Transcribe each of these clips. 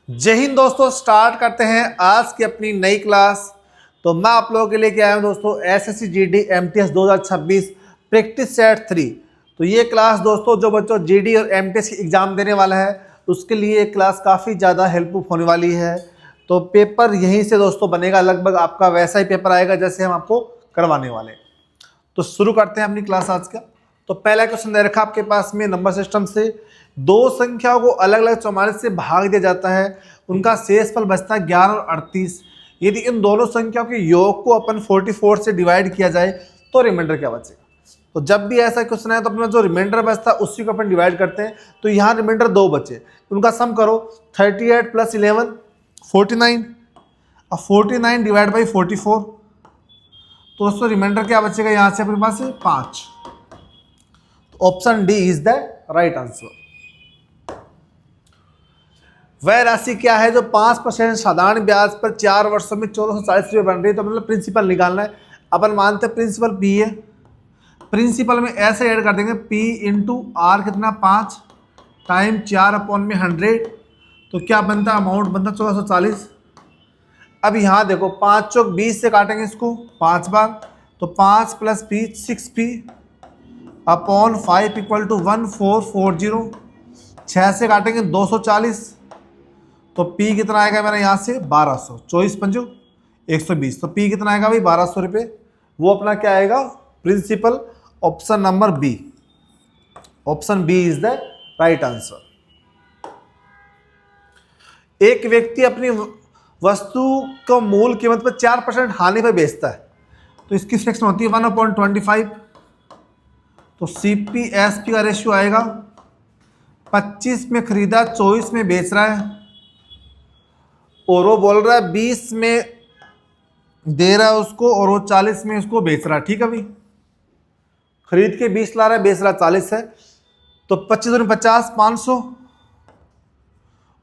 जय हिंद दोस्तों। स्टार्ट करते हैं आज की अपनी नई क्लास। तो मैं आप लोगों के लिए क्या आया हूँ दोस्तों, SSC GD MTS 2026 practice set 3। तो ये क्लास दोस्तों जो बच्चों जीडी और एमटीएस की एग्जाम देने वाला है उसके लिए क्लास काफ़ी ज़्यादा हेल्पफुल होने वाली है। तो पेपर यहीं से दोस्तों बनेगा, लगभग आपका वैसा ही पेपर आएगा जैसे हम आपको करवाने वाले हैं। तो शुरू करते हैं अपनी क्लास आज का। तो पहला क्वेश्चन दे रखा आपके पास में, नंबर सिस्टम से दो संख्याओं को अलग अलग 44 से भाग दिया जाता है, उनका शेषफल बचता है 11 और 38। यदि इन दोनों संख्याओं के योग को अपन 44 से डिवाइड किया जाए तो रिमाइंडर क्या बचेगा। तो जब भी ऐसा क्वेश्चन है तो अपने जो रिमाइंडर बचता है उसी को अपन डिवाइड करते हैं। तो यहाँ रिमाइंडर दो बचे, उनका सम करो 38 + 11 49। अब 49 डिवाइड बाई 44, तो दोस्तों रिमाइंडर क्या बचेगा यहाँ से अपने पास 5। तो option D is the right answer. वह राशि क्या है जो 5% साधारण ब्याज पर 4 वर्षों में 1440 रुपये बन रही है। तो मतलब प्रिंसिपल निकालना है। अपन मानते हैं प्रिंसिपल पी है, प्रिंसिपल में ऐसे ऐड कर देंगे पी इंटू आर कितना 5 टाइम 4/100। तो क्या बनता है, अमाउंट बनता 1440। अब यहाँ देखो 5 चौक 20 से काटेंगे इसको 5 बार, तो 5 + p 6p अपॉन 5 = 1440। 6 से काटेंगे 240, तो P कितना आएगा मेरा यहाँ से 1200। 24×5 120, तो P कितना आएगा भाई 1200 रुपये। वो अपना क्या आएगा principal, option number B. Option B is the right answer. एक व्यक्ति अपनी वस्तु को मूल कीमत पर 4% हानि पर बेचता है, तो इसकी फ्रैक्शन होती है 1/25। तो CP/SP का रेशियो आएगा 25 में खरीदा 24 में बेच रहा है, और वो बोल रहा है 20 में दे रहा है उसको और वो 40 में उसको बेच रहा है। ठीक है भाई, खरीद के 20 ला रहा है, बेच रहा 40 है। तो 25 दूनी 50 500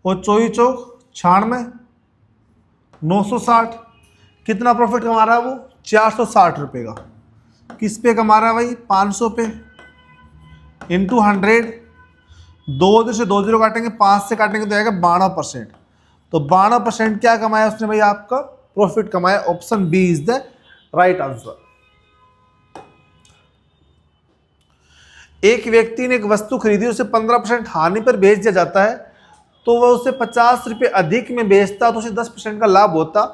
और 24 चौक 96 960। कितना प्रॉफिट कमा रहा है वो 460 रुपये का। किस पे कमा रहा है भाई 500 पे, इंटू 100। 2 से 2 0 काटेंगे, 5 से काटेंगे तो आएगा 12%। तो 12% क्या कमाया उसने भाई, आपका प्रॉफिट कमाया। Option B is the right answer. एक व्यक्ति ने एक वस्तु खरीदी, उसे 15% हानि पर बेच दिया जाता है, तो वह उसे 50 रुपये अधिक में बेचता तो उसे 10% का लाभ होता।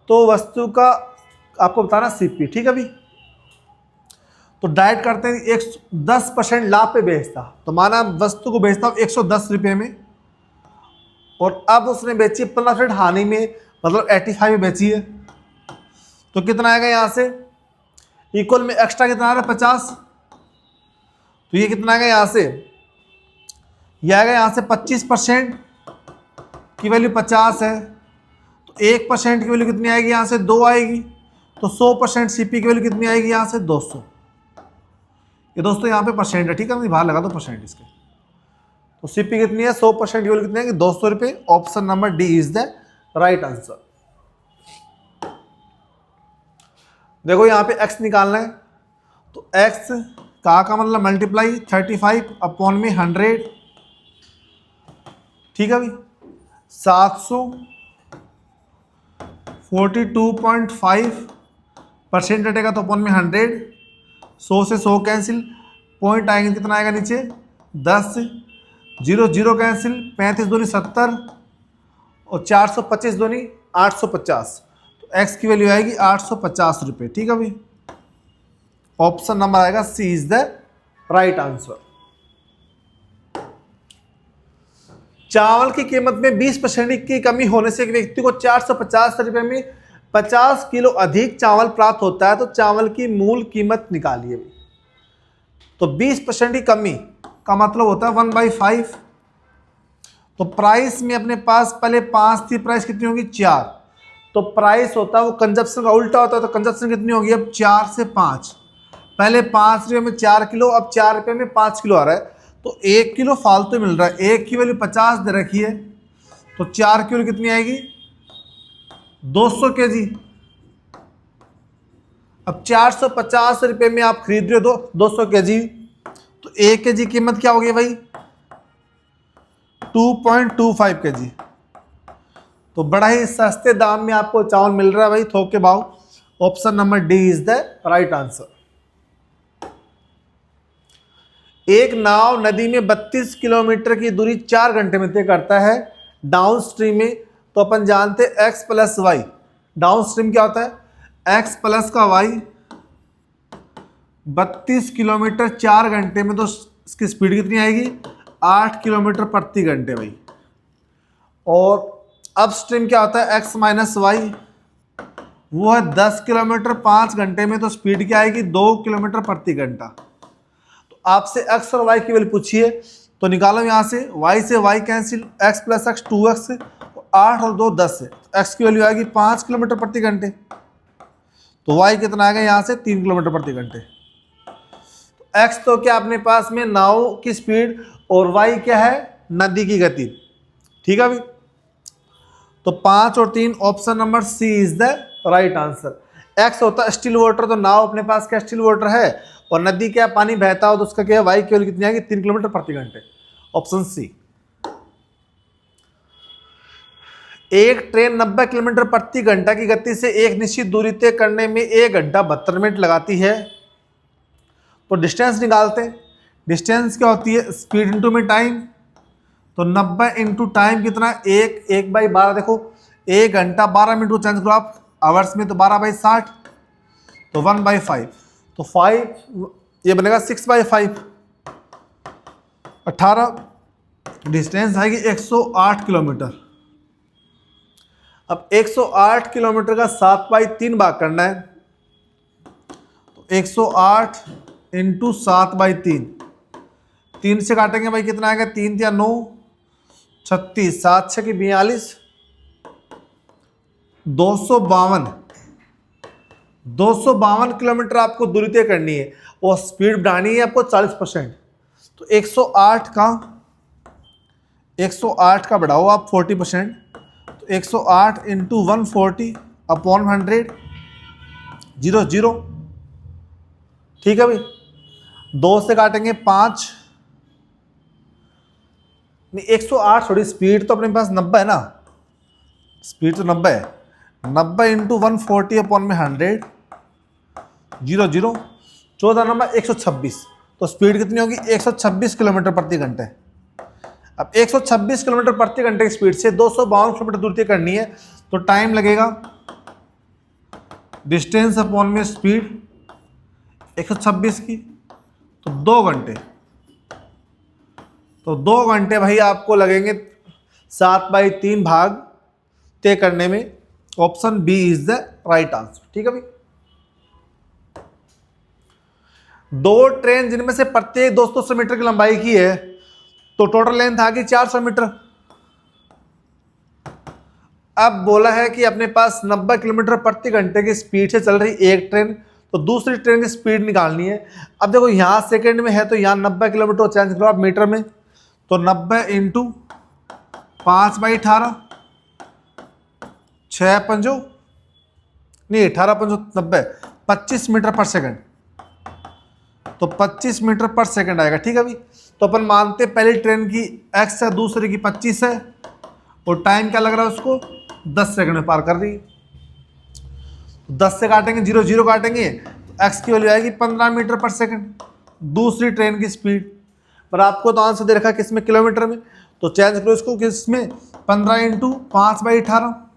तो वस्तु का आपको बताना CP। ठीक है भाई, तो डायरेक्ट करते हैं 10% लाभ पे बेचता। तो माना वस्तु को बेचता हूँ 110 रुपये में, और अब उसने बेची 15% हानि में, मतलब 85 में बेची है। तो कितना आएगा यहाँ से, इक्वल में एक्स्ट्रा कितना आ रहा है 50। तो ये कितना आएगा यहाँ से, यह आएगा यहाँ से 25% की वैल्यू 50 है, तो 1% की वैल्यू कितनी आएगी यहाँ से 2 आएगी। तो 100% CP की वैल्यू कितनी आएगी यहाँ से 200। ये दोस्तों यहाँ पे परसेंट है, ठीक है, बाहर लगा दो परसेंट इसके। तो CP कितनी है 100% की वैल्यू कितनी है 200 रुपये। Option number D is the right answer. देखो यहाँ पे x निकालना है, तो x का मतलब मल्टीप्लाई 35/100। ठीक है भाई, 742.5% हटेगा तो अपॉन में 100। 100 से 100 कैंसिल, पॉइंट आएंगे कितना आएगा नीचे 10। 0 0 कैंसिल, 35 दूनी 70 और 425 दूनी 850। तो x की वैल्यू आएगी 850 रुपये। ठीक है भाई, ऑप्शन नंबर आएगा सी इज द राइट आंसर। चावल की कीमत में 20% की कमी होने से एक व्यक्ति को 450 रुपये में 50 किलो अधिक चावल प्राप्त होता है, तो चावल की मूल कीमत निकालिए। तो 20% की कमी का मतलब होता है 1/5। तो प्राइस में अपने पास पहले 5 थी, प्राइस कितनी होगी 4। तो प्राइस होता है वो कंजप्शन का उल्टा होता है, तो कंजप्शन कितनी होगी अब 4 से 5। पहले 5 रुपये में 4 किलो, अब 4 रुपये में 5 किलो आ रहा है, तो 1 किलो फालतू मिल रहा है। 1 की वैल्यू 50 दे रखी है, तो 4 की वैल्यू कितनी आएगी 200 kg। अब 450 रुपये में आप खरीद रहे हो 200 kg, तो 1 kg कीमत क्या होगी भाई 2.25 kg। तो बड़ा ही सस्ते दाम में आपको चावल मिल रहा है भाई, थोक के भाव। Option number D is the right answer. एक नाव नदी में 32 किलोमीटर की दूरी 4 घंटे में तय करता है डाउन स्ट्रीम में, तो अपन जानते हैं x plus Y. Down stream क्या होता है, x प्लस का y। 32 किलोमीटर 4 घंटे में, तो इसकी स्पीड कितनी आएगी, 8 किलोमीटर प्रति घंटे भाई। और अप स्ट्रीम क्या होता है, x माइनस वाई, वो है 10 किलोमीटर 5 घंटे में, तो स्पीड क्या आएगी, 2 किलोमीटर प्रति घंटा। तो आपसे x और y की वैल्यू पूछिए, तो निकालो यहाँ से, y से y cancel, x plus x 2x, 8 और 2 10 है, x की वैल्यू आएगी 5 किलोमीटर प्रति घंटे। तो y कितना आएगा यहाँ से, 3 किलोमीटर प्रति घंटे। तो x तो क्या अपने पास में नाव की स्पीड, और y क्या है, नदी की गति। ठीक है भाई, तो 5 और 3 option number C is the right answer. x होता है स्टिल वाटर, तो नाव अपने पास क्या स्टिल वाटर है, और नदी क्या पानी बहता हो, तो उसका क्या है, y की वैल्यू कितनी आएगी, 3 किलोमीटर प्रति घंटे। Option C. एक ट्रेन 90 किलोमीटर प्रति घंटा की गति से एक निश्चित दूरी तय करने में 1 घंटा 72 मिनट लगाती है, तो डिस्टेंस निकालते हैं। डिस्टेंस क्या होती है, स्पीड इंटू में टाइम, तो 90 इंटू टाइम कितना, 1/12। देखो 1 घंटा 12 मिनट को चेंज करो आप आवर्स में, तो 12/60, तो 1/5, तो 5 ये बनेगा 6/5, 18। डिस्टेंस आएगी 108 किलोमीटर। अब 108 किलोमीटर का 7/3 भाग करना है, तो 108 इंटू 7/3, 3 से काटेंगे भाई कितना आएगा, 3 या 9 36, 7 6 की 42, 252 किलोमीटर आपको दूरी तय करनी है, और स्पीड बढ़ानी है आपको 40%। तो 108 का बढ़ाओ आप 40%, तो 108 इंटू 140 अपॉन 100, 0 ठीक है भाई। 2 से काटेंगे 5, नहीं 108 थोड़ी, स्पीड तो अपने पास 90 है ना, स्पीड तो 90 है, 90 इंटू 140 अपॉन में 100, 0 14 नंबर 126, तो स्पीड कितनी होगी, 126 किलोमीटर प्रति घंटे। अब 126 किलोमीटर प्रति घंटे की स्पीड से 252 किलोमीटर दूर तय करनी है, तो टाइम लगेगा, डिस्टेंस अपॉन में स्पीड 126 की, तो 2 घंटे। तो 2 घंटे भाई आपको लगेंगे 7/3 भाग तय करने में। Option B is the right answer. ठीक है भाई। 2 ट्रेन जिनमें से प्रत्येक 200 मीटर की लंबाई की है, तो टोटल लेंथ आ गई 400 मीटर। अब बोला है कि अपने पास 90 किलोमीटर प्रति घंटे की स्पीड से चल रही एक ट्रेन, तो दूसरी ट्रेन की स्पीड निकालनी है। अब देखो यहाँ सेकंड में है, तो यहाँ 90 किलोमीटर चेंज करो आप मीटर में, तो 90 इंटू 5/18, 6 पंजो नहीं 18 पंजो 90, 25 मीटर पर सेकंड, तो 25 मीटर पर सेकंड आएगा। ठीक है भाई। तो अपन मानते पहली ट्रेन की x है, दूसरे की 25 है, और टाइम क्या लग रहा है उसको, 10 सेकंड में पार कर रही है। तो 10 से काटेंगे, 0 काटेंगे, तो x की वैल्यू आएगी 15 मीटर पर सेकंड, दूसरी ट्रेन की स्पीड। पर आपको तो आंसर दे रखा है किसमें, किलोमीटर में, तो चेंज करो इसको किसमें, 15 इंटू 5/18।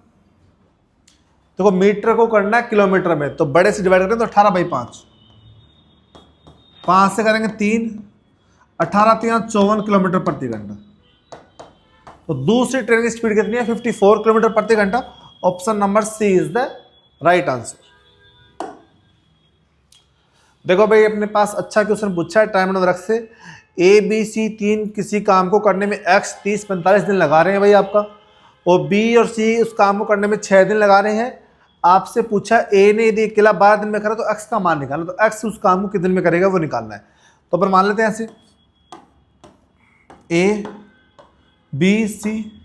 देखो मीटर को करना है किलोमीटर में, तो बड़े से डिवाइड करें तो 18/5, 5 से करेंगे 3, 18 3 54 किलोमीटर प्रति घंटा। तो दूसरी ट्रेन की स्पीड कितनी है, 54 किलोमीटर प्रति घंटा। Option number C is the right answer. देखो भाई अपने पास अच्छा क्वेश्चन पूछा है टाइम एंड वर्क से। ए बी सी 3 किसी काम को करने में x 30-45 दिन लगा रहे हैं भाई आपका, और बी और सी उस काम को करने में 6 दिन लगा रहे हैं। आपसे पूछा ए ने यदि अकेला 12 दिन में करा, तो x का मान निकालना, तो x उस काम को कितने दिन में करेगा वो निकालना है। तो अपन मान लेते हैं ऐसे, ए बी सी,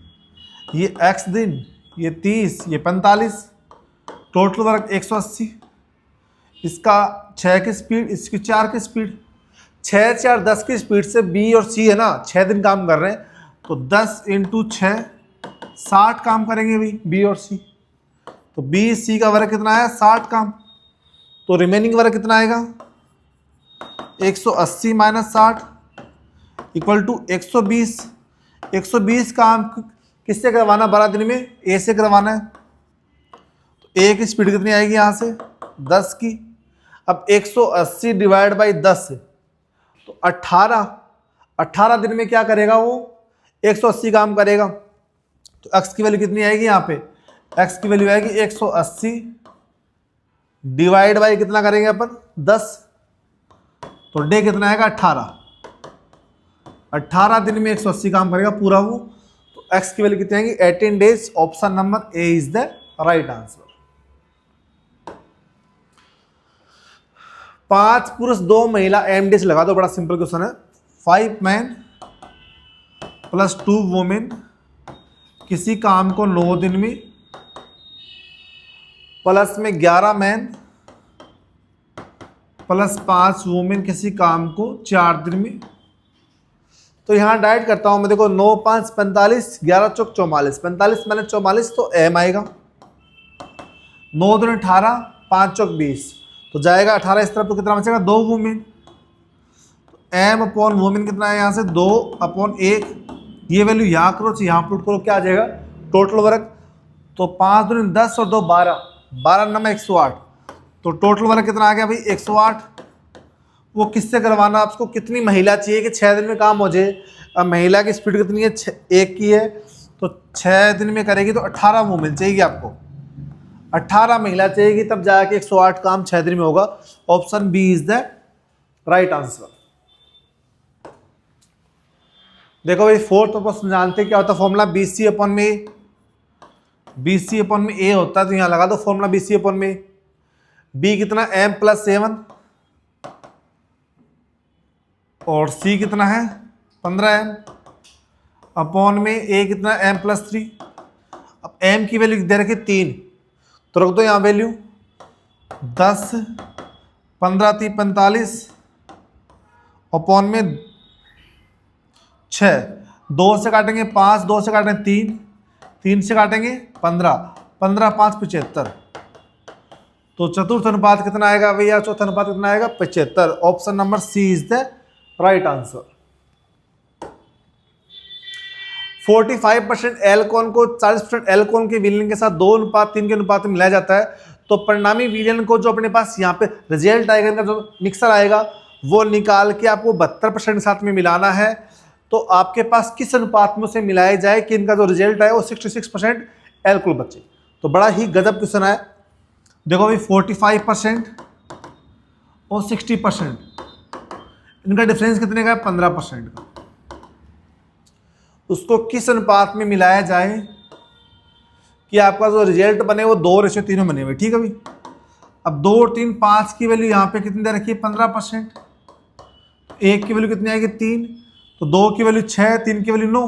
ये x दिन, ये 30, ये 45, टोटल वर्क 180, इसका 6 की स्पीड, इसकी 4 की स्पीड, 6 4 10 की स्पीड से बी और सी है ना 6 दिन काम कर रहे हैं, तो 10 इंटू 6 60 काम करेंगे भाई बी और सी। तो बी सी का वर्क कितना आया 60 काम, तो रिमेनिंग वर्क कितना आएगा 180 माइनस 60 इक्वल टू 120। 120 काम किससे करवाना 12 दिन में, ए से करवाना है। तो ए की स्पीड कितनी आएगी यहाँ से 10 की। अब 180 डिवाइड बाई 10 तो 18 दिन में क्या करेगा वो 180 काम करेगा। तो x की वैल्यू कितनी आएगी यहाँ पे, x की वैल्यू आएगी 180 डिवाइड बाई कितना करेंगे अपन 10, तो डे कितना आएगा 18 दिन में 180 काम करेगा पूरा वो। तो x की वैल्यू कितनी आएगी 18 days. Option number A is the right answer. 5 पुरुष 2 महिला एमडी लगा दो, बड़ा सिंपल क्वेश्चन है। 5 मैन प्लस 2 वुमेन किसी काम को 9 दिन में प्लस में 11 मैन प्लस 5 वुमेन किसी काम को 4 दिन में। तो यहाँ डाइट करता हूँ मैं, देखो 9 5 45, 11 चौक 44, 45 मैंने 44 तो एम आएगा। 9 दूनी 18, 5 चौक 20, तो जाएगा 18 इस तरफ, तो कितना बचेगा 2 वुमेन। तो एम अपॉन वुमेन कितना है यहाँ से 2 अपॉन 1, ये वैल्यू यहाँ करो यहाँ पुट करो, क्या आ जाएगा टोटल वर्क। तो 5 दूनी 10 और 2 12, 12 नंबर 108, तो टोटल वर्क कितना आ गया भाई 108। वो किससे करवाना आपको, कितनी महिला चाहिए कि 6 दिन में काम हो जाए। अब महिला की स्पीड कितनी है 1 की है, तो 6 दिन में करेगी तो 18 वुमेन चाहिए आपको, 18 महिला चाहिए तब जाके 108 काम 6 दिन में होगा। Option B is the right answer. देखो भाई फोर्थ क्वेश्चन जानते क्या होता है फॉर्मूला, बी सी अपॉन में ए। बी सी अपॉन में ए होता है, तो यहाँ लगा दो फॉर्मूला बी सी अपॉन में। बी कितना m प्लस 7 और c कितना है 15m अपॉन में a कितना m प्लस 3। अब m की वैल्यू दे रखी 3, तो रख दो यहाँ वैल्यू 10, 15 3 45 अपॉन में 6, 2 से काटेंगे 5, 2 से काटेंगे 3, 3 से काटेंगे 15, 15 5 75, तो चतुर्थ अनुपात कितना आएगा भैया, चौथा अनुपात कितना आएगा 75। Option number C is the right answer. 45% alcohol को 40% एल्कोहल के विलयन के साथ 2:3 के अनुपात में मिलाया जाता है, तो परिणामी विलयन को जो अपने पास यहाँ पे रिजल्ट आएगा, इनका जो मिक्सर आएगा वो निकाल के आपको 72% के साथ में मिलाना है। तो आपके पास किस अनुपात में उसे मिलाया जाए कि इनका जो रिजल्ट आए वो 66% एल्कोहल बचे। तो बड़ा ही गजब क्वेश्चन है। देखो भाई 45% और 60%, इनका डिफरेंस कितने का है 15% का। उसको किस अनुपात में मिलाया जाए कि आपका जो रिजल्ट बने वो 2:3 में बने हुए। ठीक है भाई, अब 2 और 3 5 की वैल्यू यहाँ पे कितनी दे रखी है 15%, 1 की वैल्यू कितनी आएगी 3, तो 2 की वैल्यू 6, 3 की वैल्यू 9।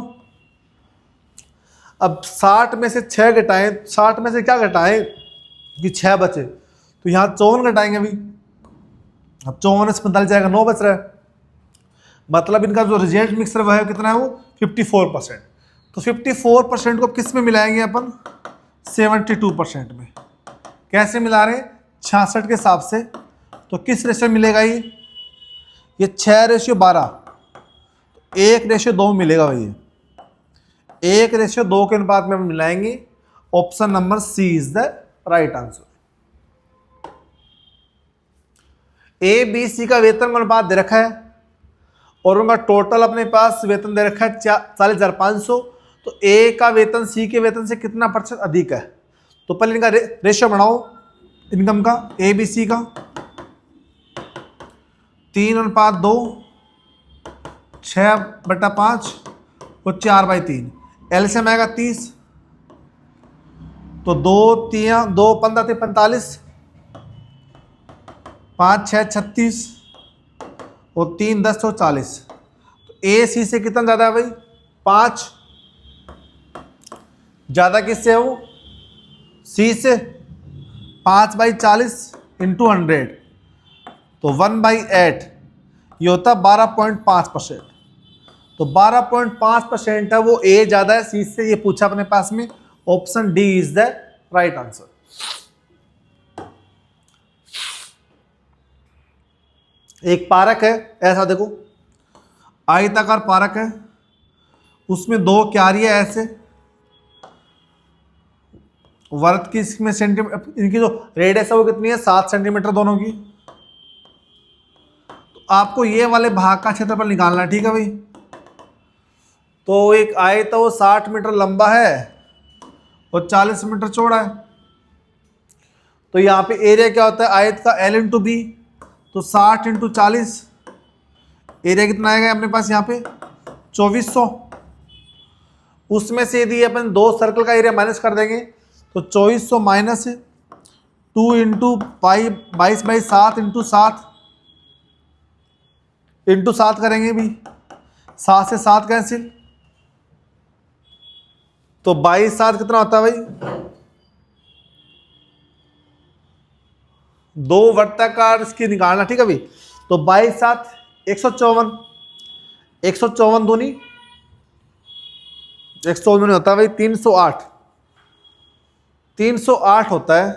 अब 60 में से 6 घटाएं, 60 में से क्या घटाएं कि 6 बचे, तो यहाँ 54 घटाएंगे अभी। अब 54 से 45 जाएगा 9 बच रहा है, मतलब इनका जो रिजल्ट मिक्सर वह है कितना है वो 54%। तो 54% को किस में मिलाएंगे अपन 72% में। कैसे मिला रहे हैं 66 के हिसाब से, तो किस रेशियो मिलेगा ये 6:12, तो 1:2 मिलेगा भाई, 1:2 के अनुपात में हम मिलाएंगे। Option number C is the right answer. A B C का वेतन अनुपात दे रखा है और उनका टोटल अपने पास वेतन दे रखा है 40,500, तो ए का वेतन सी के वेतन से कितना % अधिक है। तो पहले इनका रेशियो बनाओ इनकम का, ए बी सी का 3:2, 6/5 और 4/3, एलसीएम आएगा 30, तो 2 3 2 15 3 45, 5 6 36 और 3 10 तो 40। तो ए सी से कितना ज़्यादा है भाई 5, ज़्यादा किससे है वो सी से। 5/40 इंटू 100, तो 1/8, ये होता है 12.5%। तो 12.5% है वो, ए ज्यादा है सी से, ये पूछा अपने पास में। Option D is the right answer. एक पार्क है, ऐसा देखो, आयताकार पार्क है, उसमें दो क्यारियां ऐसे, वर्त की इसमें सेंटीमीटर, इनकी जो रेडियस है वो कितनी है, 7 सेंटीमीटर दोनों की। तो आपको ये वाले भाग का क्षेत्रफल निकालना है, ठीक है भाई। तो एक आयत तो वो 60 मीटर लंबा है और 40 मीटर चौड़ा है। तो यहाँ पे एरिया क्या होता है आयत का, L इंटू बी, तो 60 इंटू 40, एरिया कितना आएगा अपने पास यहाँ पे 2400। उसमें से यदि अपन दो सर्कल का एरिया माइनस कर देंगे तो 2400 माइनस 2 इंटू पाई 22/7 इंटू 7 करेंगे भी, 7 से 7 कैंसिल, तो 22/7 कितना होता है भाई, दो वर्ताकार इसकी निकालना, ठीक है भाई। तो 22/7 154, 154 दूनी 154 दूनी होता है भाई 308, 308 होता है।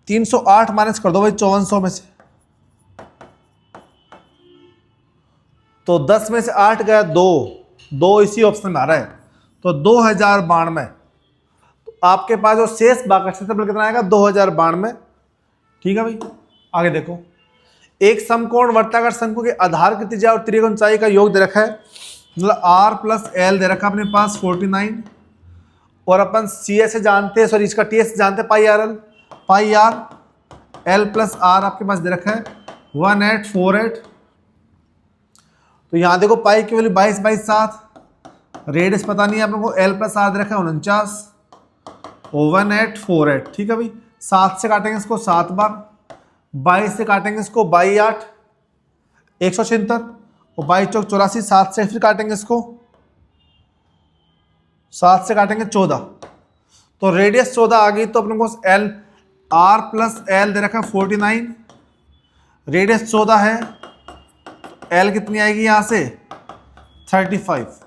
308 माइनस कर दो भाई 5400 में से, तो 10 में से 8 गया, दो इसी ऑप्शन में आ रहा है, तो 2092। तो आपके पास जो शेष भाग का क्षेत्रफल कितना आएगा 2092, ठीक है भाई। आगे देखो, एक समकोण वर्ताकार शंकु के आधार की त्रिज्या और त्रिकोण ऊंचाई का योग दे रखा है, मतलब आर प्लस एल दे रखा अपने पास 49, और अपन सी एस से जानते हैं, सॉरी इसका टी एस जानते हैं, पाई आर एल प्लस आर आपके पास दे रखा है 1848। तो यहाँ देखो पाई की वैल्यू 22/7, रेडियस पता नहीं है अपन को, एल प्लस आर दे रखा है 49 और 1848, ठीक है भाई। 7 से काटेंगे इसको 7 बार, 22 से काटेंगे इसको 22/8 176, और 22 × 84, 7 से फिर काटेंगे इसको, 7 से काटेंगे 14, तो रेडियस 14 आ गई। तो अपने को एल आर प्लस एल दे रखा है 49, रेडियस 14 है, तो एल कितनी आएगी यहाँ से 35,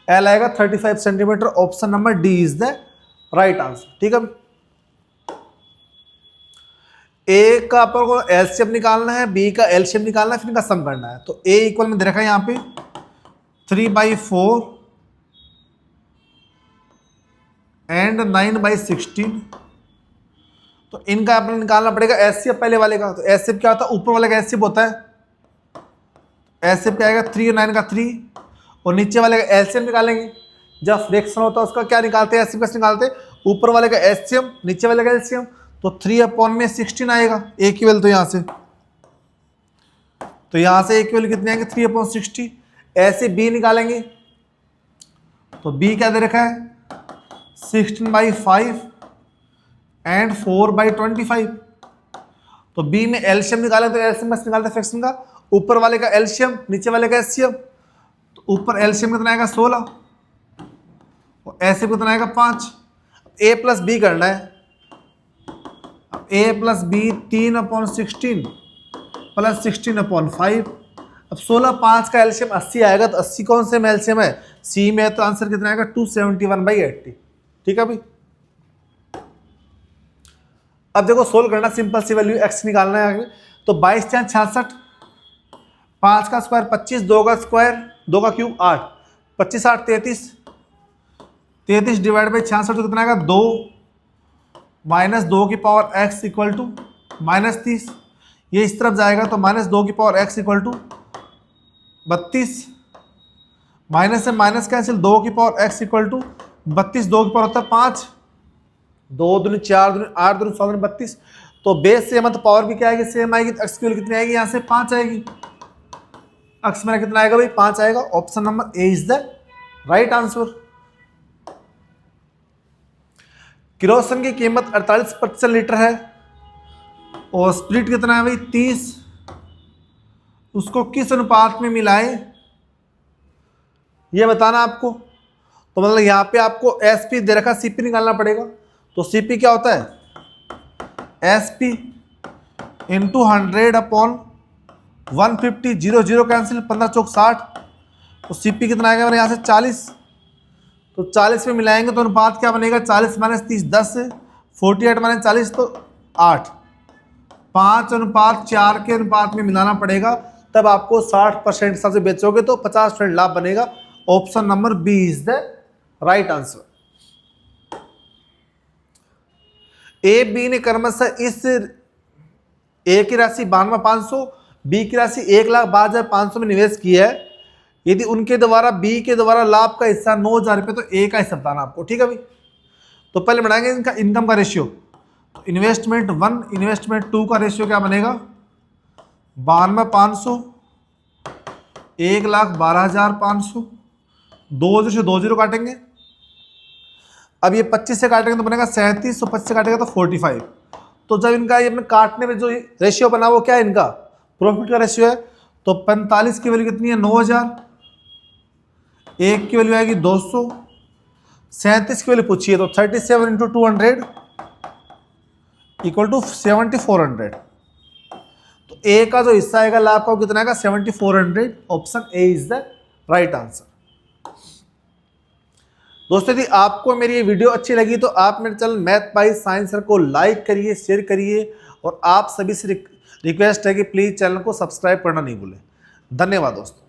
एल आएगा 35 centimetre. Option number D is the right answer, ठीक है। ए का अपन को एलसीएम निकालना है, बी का एलसीएम निकालना है, फिर इनका सम करना है। तो ए इक्वल में दे रखा है यहाँ पे 3/4 एंड 9/16, तो इनका अपन निकालना पड़ेगा एचसीएफ पहले वाले का। तो एचसीएफ क्या होता है, ऊपर वाले का एचसीएफ होता है, एचसीएफ क्या आएगा 3 और 9 का 3, और नीचे वाले का एलसीएम निकालेंगे। जब फ्रैक्शन होता है उसका क्या निकालते हैं, एचसीएफ कैसे निकालते हैं, ऊपर वाले का एचसीएम नीचे वाले का एलसीएम, तो 3/16 आएगा ए की वैल्यू। तो यहाँ से ए की वैल्यू कितनी आएगी 3/60। ऐसे बी निकालेंगे, तो बी क्या दे रखा है 16/5 एंड 4/25। तो बी में एलसीएम निकालें, तो एलसीएम कैसे निकालते हैं फ्रैक्शन का, ऊपर वाले का एलसीएम नीचे वाले का एचसीएम। तो ऊपर एलसीएम कितना आएगा 16 और एचसीएम कितना आएगा 5। ए प्लस बी करना है, ए प्लस बी 3/16 प्लस 16/5। अब 16 5 का एलसीएम 80 आएगा, तो 80 कौन से में एलसीएम है, सी में है, तो आंसर कितना आएगा 271/80, ठीक है भाई। अब देखो सोल्व करना, सिंपल सी वैल्यू एक्स निकालना है आगे। तो 22 × 66, 5 का स्क्वायर 25, 2 का स्क्वायर 2 का क्यूब 8, 25 8 33, 33 डिवाइड बाई 66 तो कितना आएगा 2 माइनस 2 की पावर x इक्वल टू -30। ये इस तरफ जाएगा तो -2 की power x equal to 32, minus से माइनस कैंसिल, 2 की पावर x इक्वल टू 32, 2 की पावर होता है 5, 2 दूनी 4 दूनी 8 दूनी 16 दूनी 32। तो बेस सेम है तो पावर भी क्या आएगी सेम आएगी, तो x की वैल्यू कितनी आएगी यहाँ से 5 आएगी। x मेरा कितना आएगा भाई 5 आएगा। Option number A is the right answer. Kerosene की कीमत 48 लीटर है और स्प्रिट कितना है भाई 30, उसको किस अनुपात में मिलाएं ये बताना आपको। तो मतलब यहाँ पे आपको एसपी दे रखा, सीपी निकालना पड़ेगा। तो सीपी क्या होता है एसपी इंटू 100/150, 0 0 कैंसिल, 15 चौक 60, तो CP कितना आएगा मेरे यहाँ से 40, तो 40 में मिलाएंगे तो अनुपात क्या बनेगा, 40 माइनस 30 10, 48 माइनस 40 तो 8, 5:4 के अनुपात में मिलाना पड़ेगा, तब आपको 60% हिसाब से बेचोगे तो 50% लाभ बनेगा। Option number B is the right answer. A B ने क्रमशः इस ए की राशि 92,500, बी की राशि 1,12,500 में निवेश किया है। यदि उनके द्वारा बी के द्वारा लाभ का हिस्सा 9,000 रुपये, तो ए का हिस्सा बताना आपको, ठीक है भाई। तो पहले बनाएंगे इनका इनकम का रेशियो। तो इन्वेस्टमेंट 1 इन्वेस्टमेंट 2 का रेशियो क्या बनेगा, 92,500 1,12,500, 2 से 2 जीरो काटेंगे। अब ये 25 से काटेंगे तो बनेगा 37, तो 25 से काटेंगे तो 45। तो जब इनका ये काटने में जो रेशियो बना वो क्या है, इनका प्रॉफिट का रेशियो है। तो 45 की वैल्यू कितनी है, 9,000, 1 की वैल्यू आएगी 200, 37 की वैल्यू पूछिए तो 37 इंटू 200 इक्वल टू 7,400। तो ए का जो हिस्सा आएगा लाभ का कितना आएगा, 7,400। Option A is the right answer. दोस्तों यदि आपको मेरी ये वीडियो अच्छी लगी तो आप मेरे channel math by science sir को लाइक करिए, शेयर करिए, और आप सभी से रिक्वेस्ट है कि प्लीज़ चैनल को सब्सक्राइब करना नहीं भूलें। धन्यवाद दोस्तों।